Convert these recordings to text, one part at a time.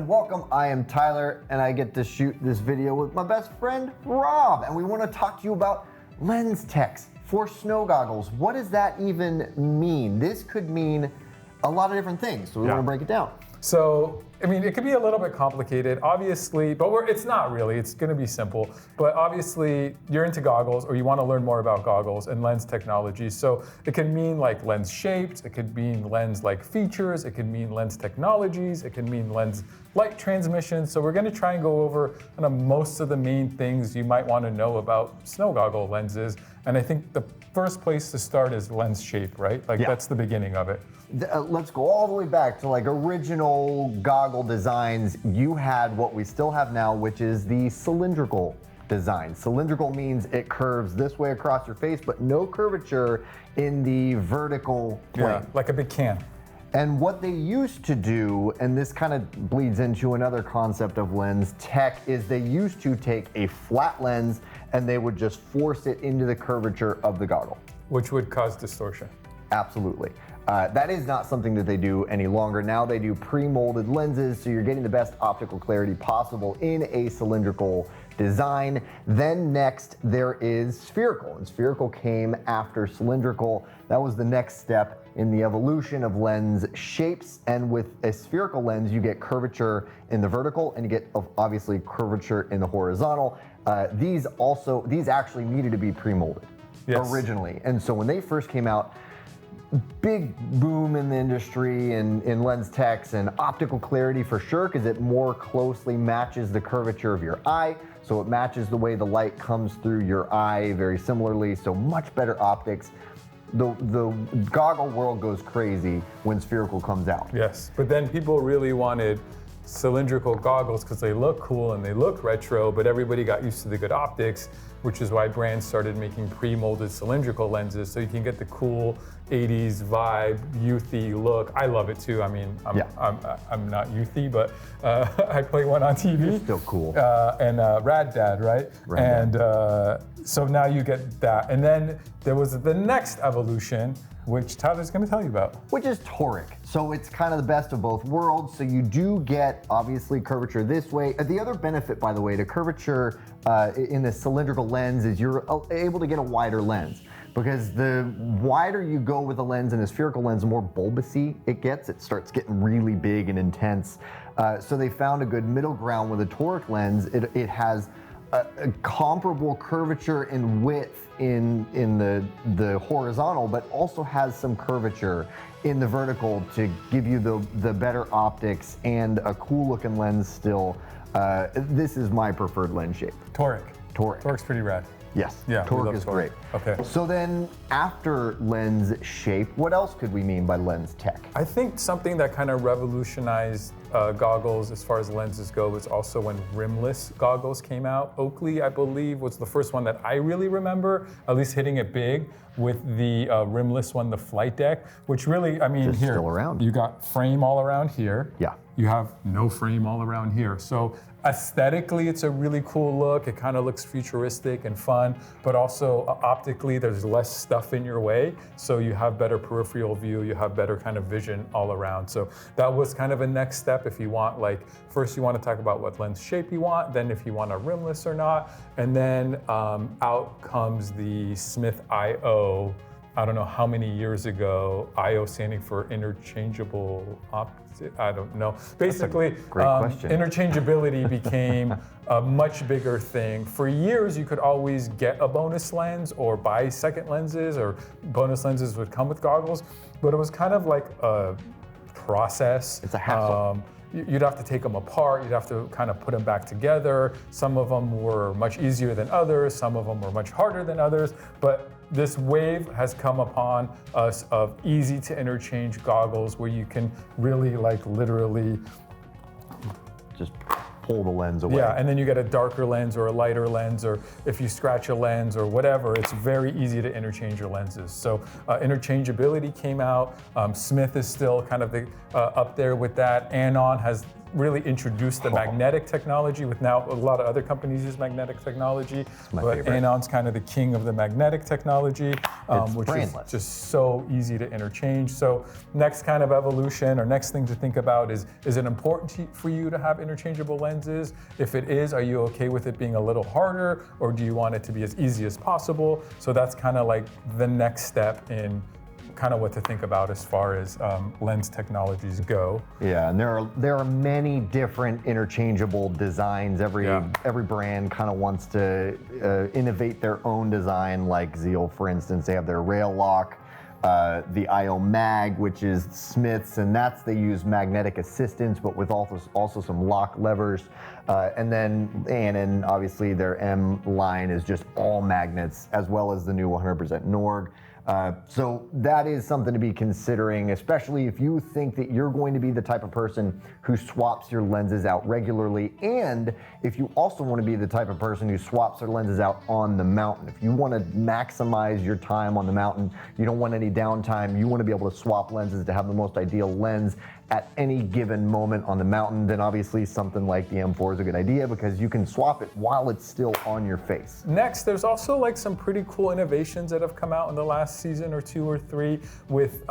welcome. I am Tyler, and I get to shoot this video with my best friend, Rob, and we want to talk to you about lens techs for snow goggles. What does that even mean? This could mean a lot of different things, so we want to break it down. So, I mean, it could be a little bit complicated, obviously, but it's not really. It's going to be simple. But obviously, you're into goggles, or you want to learn more about goggles and lens technology. So it can mean like lens shapes, it could mean lens like features, it could mean lens technologies, it can mean lens light transmission. So we're going to try and go over kind of most of the main things you might want to know about snow goggle lenses. And I think the first place to start is lens shape, right? Like that's the beginning of it. Let's go all the way back to like original goggle designs. You had what we still have now, which is the cylindrical design. Cylindrical means it curves this way across your face, but no curvature in the vertical plane. Yeah, like a big can. And what they used to do, and this kind of bleeds into another concept of lens tech, is they used to take a flat lens and they would just force it into the curvature of the goggle. Which would cause distortion. Absolutely. That is not something that they do any longer. Now they do pre-molded lenses, so you're getting the best optical clarity possible in a cylindrical design. Then next there is spherical, and spherical came after cylindrical. That was the next step in the evolution of lens shapes, and with a spherical lens you get curvature in the vertical and you get obviously curvature in the horizontal. These actually needed to be pre-molded originally, and so when they first came out, big boom in the industry and in lens techs and optical clarity for sure, because it more closely matches the curvature of your eye. So it matches the way the light comes through your eye very similarly, so much better optics. The goggle world goes crazy when spherical comes out. Yes, but then people really wanted cylindrical goggles because they look cool and they look retro, but everybody got used to the good optics, which is why brands started making pre-molded cylindrical lenses so you can get the cool 80s vibe, youthy look. I love it too. I mean, I'm not youthy, but I play one on TV. You're still cool. And Rad Dad, right? So now you get that. And then there was the next evolution, which Tyler's going to tell you about. Which is toric. So it's kind of the best of both worlds. So you do get, obviously, curvature this way. The other benefit, by the way, to curvature in the cylindrical lens is you're able to get a wider lens. Because the wider you go with a lens in a spherical lens, the more bulbousy it gets. It starts getting really big and intense. So they found a good middle ground with a toric lens. It has a comparable curvature and width in the horizontal, but also has some curvature in the vertical to give you the better optics and a cool looking lens still. This is my preferred lens shape. Toric. Toric. Toric's pretty rad. Yes, yeah, toric is great. Okay. So then after lens shape, what else could we mean by lens tech? I think something that kind of revolutionized goggles as far as lenses go was also when rimless goggles came out. Oakley, I believe, was the first one that I really remember, at least hitting it big with the rimless one, the Flight Deck, which really, I mean, here, still around. You got frame all around here. Yeah. You have no frame all around here. So aesthetically, it's a really cool look. It kind of looks futuristic and fun, but also optically, there's less stuff in your way. So you have better peripheral view, you have better kind of vision all around. So that was kind of a next step if you want, like, first you want to talk about what lens shape you want, then if you want a rimless or not, and then out comes the Smith IO. I don't know how many years ago, IO standing for Interchangeable I don't know. Basically, great question. Interchangeability became a much bigger thing. For years, you could always get a bonus lens or buy second lenses, or bonus lenses would come with goggles, but it was kind of like a process. It's a hassle. You'd have to take them apart, you'd have to kind of put them back together. Some of them were much easier than others, some of them were much harder than others, but this wave has come upon us of easy to interchange goggles where you can really, like, literally just pull the lens away. Yeah, and then you get a darker lens or a lighter lens, or if you scratch a lens or whatever, it's very easy to interchange your lenses. So interchangeability came out. Smith is still kind of up there with that. Anon has really introduced the magnetic technology, with now a lot of other companies use magnetic technology. My but favorite. Anon's kind of the king of the magnetic technology, which brainless. is just so easy to interchange. So next kind of evolution or next thing to think about is it important for you to have interchangeable lenses? If it is, are you okay with it being a little harder, or do you want it to be as easy as possible? So that's kind of like the next step in kind of what to think about as far as lens technologies go. Yeah, and there are many different interchangeable designs. Every brand kind of wants to innovate their own design. Like Zeal, for instance, they have their rail lock. The IO Mag, which is Smith's, and they use magnetic assistance, but with also some lock levers. And then Anon, obviously their M line is just all magnets, as well as the new 100% Norg. So that is something to be considering, especially if you think that you're going to be the type of person who swaps your lenses out regularly, and if you also want to be the type of person who swaps their lenses out on the mountain. If you want to maximize your time on the mountain, you don't want any downtime, you want to be able to swap lenses to have the most ideal lens at any given moment on the mountain, then obviously something like the M4 is a good idea, because you can swap it while it's still on your face. Next, there's also like some pretty cool innovations that have come out in the last season or 2 or 3 with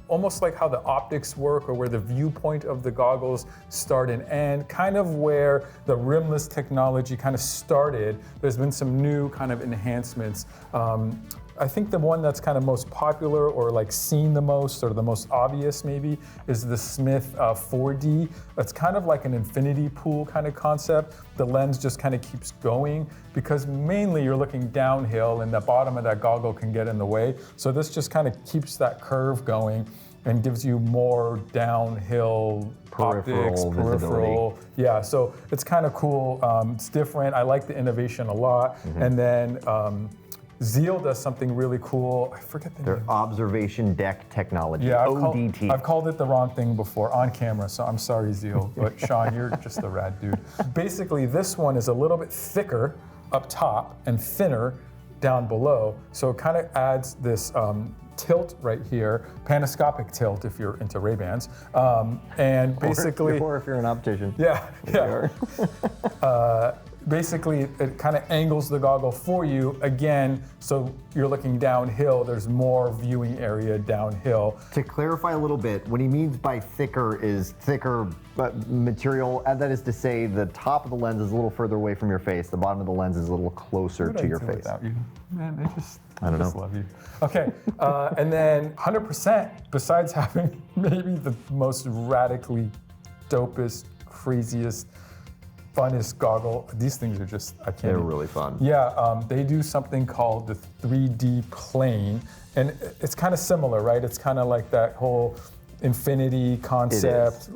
almost like how the optics work, or where the viewpoint of the goggles start and end, kind of where the rimless technology kind of started. There's been some new kind of enhancements. I think the one that's kind of most popular, or like seen the most, or the most obvious maybe, is the Smith 4D. It's kind of like an infinity pool kind of concept. The lens just kind of keeps going, because mainly you're looking downhill and the bottom of that goggle can get in the way. So this just kind of keeps that curve going and gives you more downhill Peripheral peripheral. Yeah, so it's kind of cool. It's different. I like the innovation a lot. And then Zeal does something really cool. I forget the Their name. observation deck technology, Yeah, ODT. I've called it the wrong thing before on camera, so I'm sorry, Zeal. But Sean, you're just a rad dude. Basically, this one is a little bit thicker up top and thinner down below. So it kind of adds this tilt right here, panoscopic tilt if you're into Ray-Bans. And basically, or if you're an optician. yeah. Basically, it kind of angles the goggle for you again, so you're looking downhill. There's more viewing area downhill. To clarify a little bit, what he means by thicker is thicker material. And that is to say, the top of the lens is a little further away from your face. The bottom of the lens is a little closer to your face. Without you? Man, I don't just know. love you. Okay, and then 100%, besides having maybe the most radically dopest, craziest, funnest goggle. These things are just, I can't. They're really fun. Yeah, they do something called the 3D plane, and it's kind of similar, right? It's kind of like that whole infinity concept,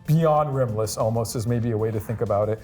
beyond rimless almost is maybe a way to think about it,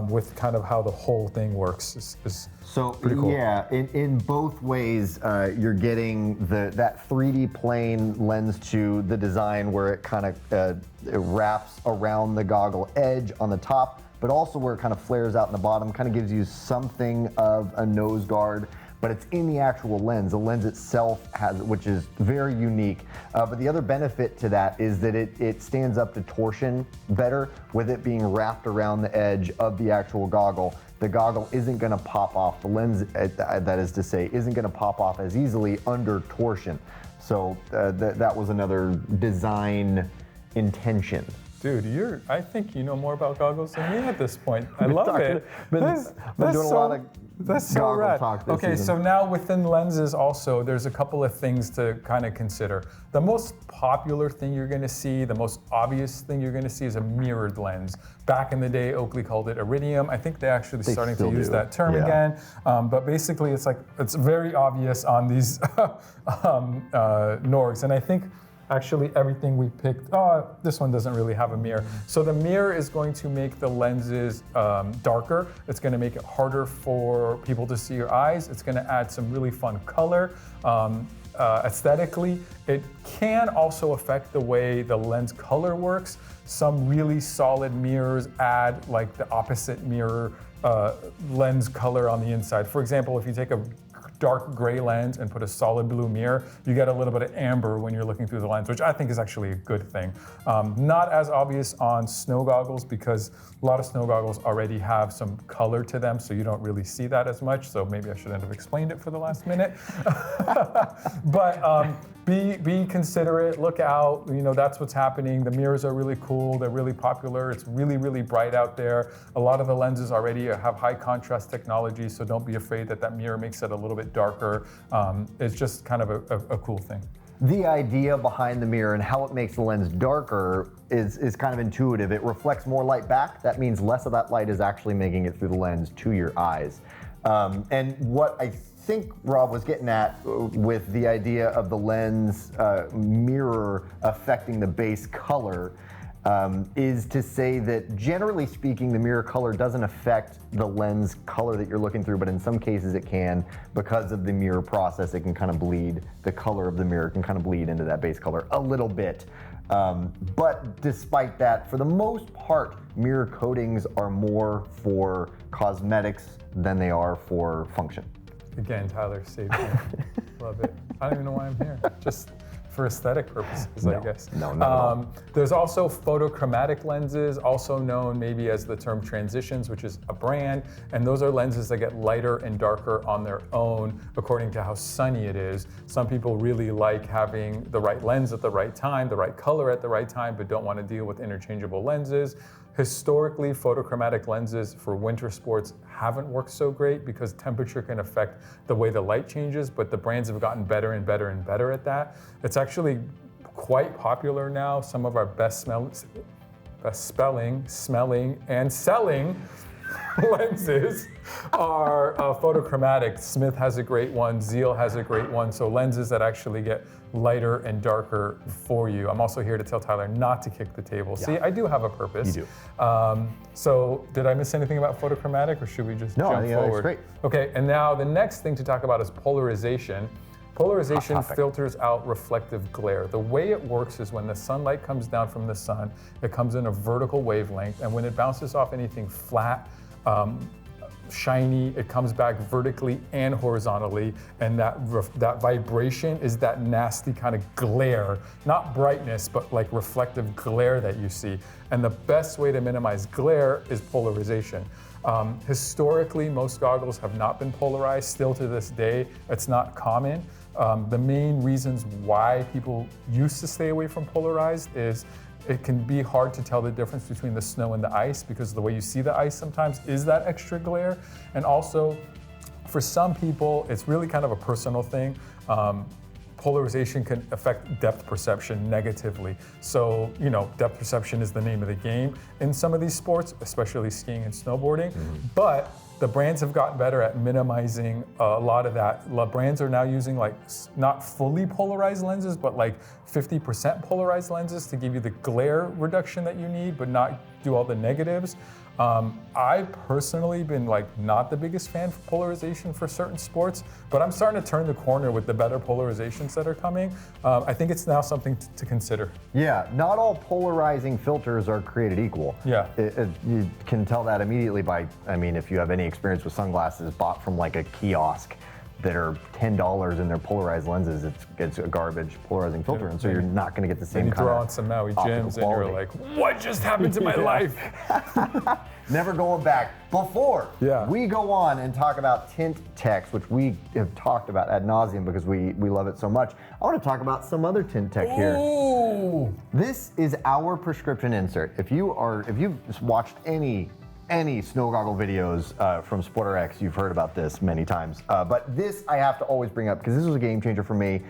with kind of how the whole thing works is so pretty cool. Yeah, in both ways, you're getting that 3D plane lends to the design where it kind of it wraps around the goggle edge on the top, but also where it kind of flares out in the bottom, kind of gives you something of a nose guard, but it's in the actual lens. The lens itself has, which is very unique. But the other benefit to that is that it stands up to torsion better with it being wrapped around the edge of the actual goggle. The goggle isn't gonna pop off. The lens, that is to say, isn't gonna pop off as easily under torsion. So that was another design intention. Dude, I think you know more about goggles than me at this point. I love it. Been doing a lot of That's so goggle rad. talk this Okay, season. so now within lenses also, there's a couple of things to kind of consider. The most popular thing you're gonna see, the most obvious thing you're gonna see is a mirrored lens. Back in the day, Oakley called it iridium. I think they're actually starting to use that term again. But basically, it's very obvious on these Norgs. And I think actually everything we picked, this one doesn't really have a mirror. So the mirror is going to make the lenses darker. It's gonna make it harder for people to see your eyes. It's gonna add some really fun color. Aesthetically, it can also affect the way the lens color works. Some really solid mirrors add like the opposite mirror lens color on the inside. For example, if you take a dark gray lens and put a solid blue mirror, you get a little bit of amber when you're looking through the lens, which I think is actually a good thing. Not as obvious on snow goggles because a lot of snow goggles already have some color to them, so you don't really see that as much. So maybe I shouldn't have explained it for the last minute. But be considerate, look out, that's what's happening. The mirrors are really cool, they're really popular, it's really, really bright out there. A lot of the lenses already have high contrast technology, so don't be afraid that mirror makes it a little bit darker. It's just kind of a cool thing. The idea behind the mirror and how it makes the lens darker is kind of intuitive. It reflects more light back. That means less of that light is actually making it through the lens to your eyes. And what I think Rob was getting at with the idea of the lens mirror affecting the base color is to say that generally speaking, the mirror color doesn't affect the lens color that you're looking through, but in some cases it can. Because of the mirror process, it can kind of bleed, the color of the mirror can kind of bleed into that base color a little bit. But despite that, for the most part, mirror coatings are more for cosmetics than they are for function. Again, Tyler saved me. Love it. I don't even know why I'm here. Just for aesthetic purposes, I guess. No, not at all. There's also photochromatic lenses, also known maybe as the term Transitions, which is a brand, and those are lenses that get lighter and darker on their own according to how sunny it is. Some people really like having the right lens at the right time, the right color at the right time, but don't want to deal with interchangeable lenses. Historically, photochromatic lenses for winter sports haven't worked so great because temperature can affect the way the light changes, but the brands have gotten better and better and better at that. It's actually quite popular now. Some of our best smelling, and selling lenses are photochromatic. Smith has a great one, Zeal has a great one, so lenses that actually get lighter and darker for you. I'm also here to tell Tyler not to kick the table. Yeah. See, I do have a purpose. You do. So did I miss anything about photochromatic, or should we just jump forward? No, that's great. Okay, and now the next thing to talk about is polarization. Polarization filters out reflective glare. The way it works is when the sunlight comes down from the sun, it comes in a vertical wavelength, and when it bounces off anything flat, shiny, it comes back vertically and horizontally, and that vibration is that nasty kind of glare, not brightness, but like reflective glare that you see. And the best way to minimize glare is polarization. Historically, most goggles have not been polarized. Still to this day, it's not common. The main reasons why people used to stay away from polarized is it can be hard to tell the difference between the snow and the ice because the way you see the ice sometimes is that extra glare. And also, for some people, it's really kind of a personal thing. Polarization can affect depth perception negatively. So, depth perception is the name of the game in some of these sports, especially skiing and snowboarding. Mm-hmm. But the brands have gotten better at minimizing a lot of that. Brands are now using not fully polarized lenses, but 50% polarized lenses to give you the glare reduction that you need, but not do all the negatives. I've personally been not the biggest fan of polarization for certain sports, but I'm starting to turn the corner with the better polarizations that are coming. I think it's now something to consider. Yeah, not all polarizing filters are created equal. Yeah. You can tell that immediately by, if you have any experience with sunglasses bought from a kiosk that are $10 in their polarized lenses, it's a garbage polarizing filter, and so you're not going to get the same kind of you throw on some Maui Jims and you're like, what just happened to my life? Never going back. Before we go on and talk about tint techs, which we have talked about ad nauseum because we love it so much, I want to talk about some other tint tech here. This is our prescription insert. If you've watched any snow goggle videos from SportRx, you've heard about this many times. But this I have to always bring up because this was a game changer for me.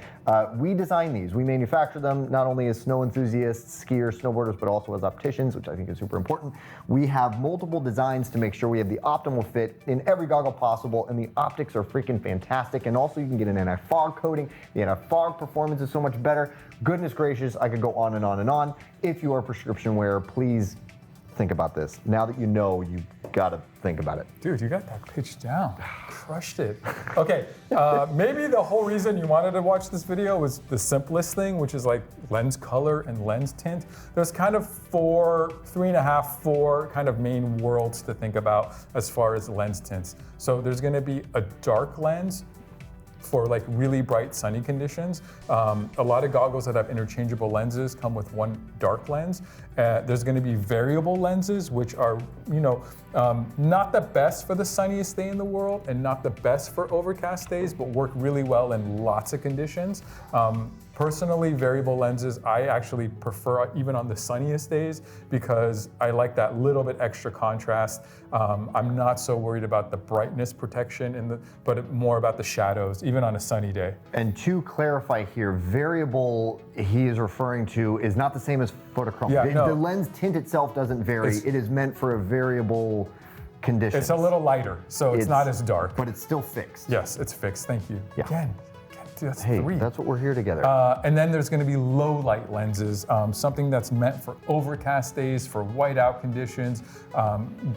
We design these. We manufacture them not only as snow enthusiasts, skiers, snowboarders, but also as opticians, which I think is super important. We have multiple designs to make sure we have the optimal fit in every goggle possible, and the optics are freaking fantastic. And also you can get an anti-fog coating. The anti-fog performance is so much better. Goodness gracious, I could go on and on and on. If you are a prescription wearer, please think about this. Now that you know, you gotta think about it. Dude, you got that pitch down. Crushed it. Okay, maybe the whole reason you wanted to watch this video was the simplest thing, which is lens color and lens tint. There's kind of four kind of main worlds to think about as far as lens tints. So there's gonna be a dark lens, for like really bright sunny conditions. A lot of goggles that have interchangeable lenses come with one dark lens. There's going to be variable lenses, which are, not the best for the sunniest day in the world and not the best for overcast days, but work really well in lots of conditions. Personally, variable lenses, I actually prefer even on the sunniest days because I like that little bit extra contrast. I'm not so worried about the brightness protection, but more about the shadows, even on a sunny day. And to clarify here, variable he is referring to is not the same as photochromic. Yeah, the lens tint itself doesn't vary. It is meant for a variable condition. It's a little lighter, so it's not as dark. But it's still fixed. Yes, it's fixed. Thank you. Yeah. Again. That's hey, 3. That's what we're here together. And then there's going to be low light lenses, something that's meant for overcast days, for whiteout conditions,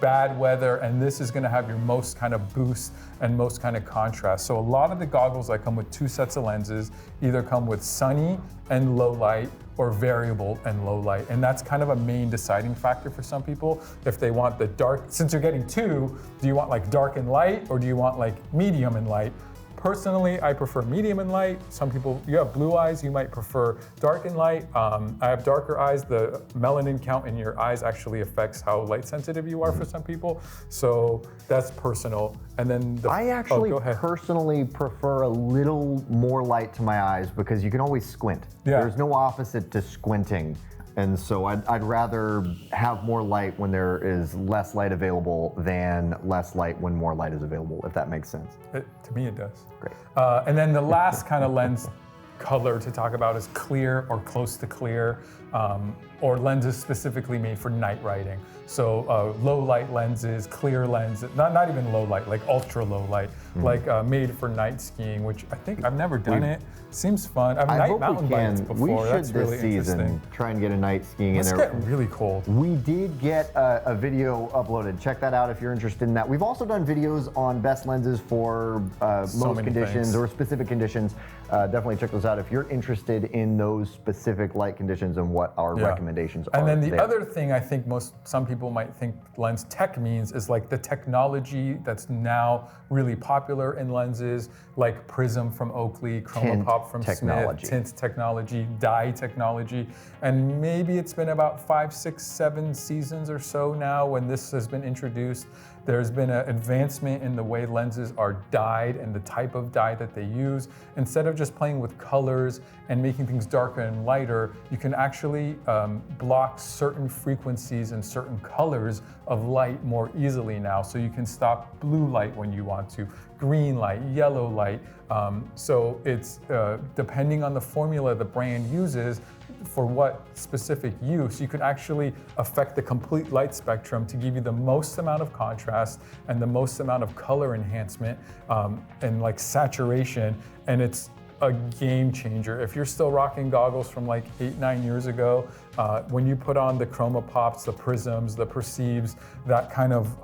bad weather, and this is going to have your most kind of boost and most kind of contrast. So a lot of the goggles that come with 2 sets of lenses either come with sunny and low light or variable and low light. And that's kind of a main deciding factor for some people. If they want the dark, since you're getting 2, do you want like dark and light or do you want like medium and light? Personally, I prefer medium and light. Some people, you have blue eyes, you might prefer dark and light. I have darker eyes. The melanin count in your eyes actually affects how light sensitive you are for some people. So that's personal. And then I actually personally prefer a little more light to my eyes because you can always squint. Yeah. There's no opposite to squinting. And so I'd rather have more light when there is less light available than less light when more light is available, if that makes sense. To me, it does. Great. And then the last kind of lens color to talk about is clear or close to clear, or lenses specifically made for night riding. So low light lenses, clear lenses, not even low light, like ultra low light, like made for night skiing, which I think I've never done it. Seems fun. I've night mountain bikes before. We should That's really this season interesting. try and get a night skiing in there. Let's get really cold. We did get a video uploaded. Check that out if you're interested in that. We've also done videos on best lenses for most conditions or specific conditions. Definitely check those out if you're interested in those specific light conditions and what our recommendations are. And then the other thing I think some people might think lens tech means is like the technology that's now really popular in lenses, like Prism from Oakley, ChromaPop from Smith, Tint technology, dye technology. And maybe it's been about 5, 6, 7 seasons or so now when this has been introduced. There's been an advancement in the way lenses are dyed and the type of dye that they use. Instead of just playing with colors and making things darker and lighter, you can actually block certain frequencies and certain colors of light more easily now. So you can stop blue light when you want to, green light, yellow light. So it's depending on the formula the brand uses, for what specific use, you can actually affect the complete light spectrum to give you the most amount of contrast and the most amount of color enhancement and like saturation, and it's a game changer. If you're still rocking goggles from like 8, 9 years ago, when you put on the ChromaPops, the Prisms, the Perceives, that kind of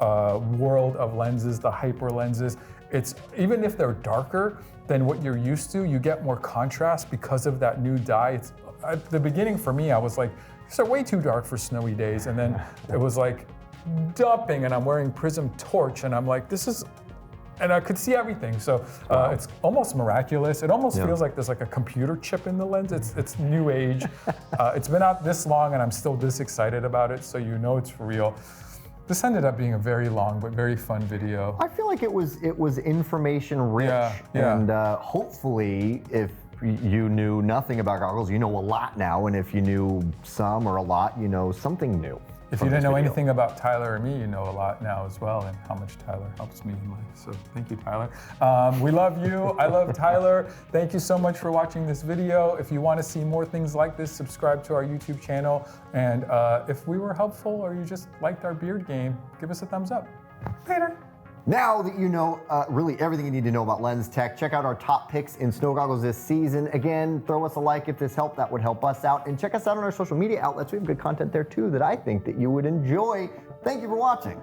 world of lenses, the hyper lenses, it's even if they're darker than what you're used to, you get more contrast because of that new dye. It's at the beginning for me, I was like, these are way too dark for snowy days. And then it was like dumping and I'm wearing Prism Torch and I'm like, this is, and I could see everything. So it's almost miraculous. It almost feels like there's like a computer chip in the lens. It's new age. It's been out this long and I'm still this excited about it. So you know it's for real. This ended up being a very long but very fun video. I feel like it was information rich and hopefully if you knew nothing about goggles, you know a lot now, and if you knew some or a lot, you know something new. If you didn't know anything about Tyler or me, you know a lot now as well, and how much Tyler helps me in life. So thank you, Tyler. We love you. I love Tyler. Thank you so much for watching this video. If you want to see more things like this, subscribe to our YouTube channel. And if we were helpful or you just liked our beard game, give us a thumbs up. Later. Now that you know really everything you need to know about lens tech, check out our top picks in snow goggles this season. Again, throw us a like if this helped. That would help us out. And check us out on our social media outlets. We have good content there too that I think that you would enjoy. Thank you for watching.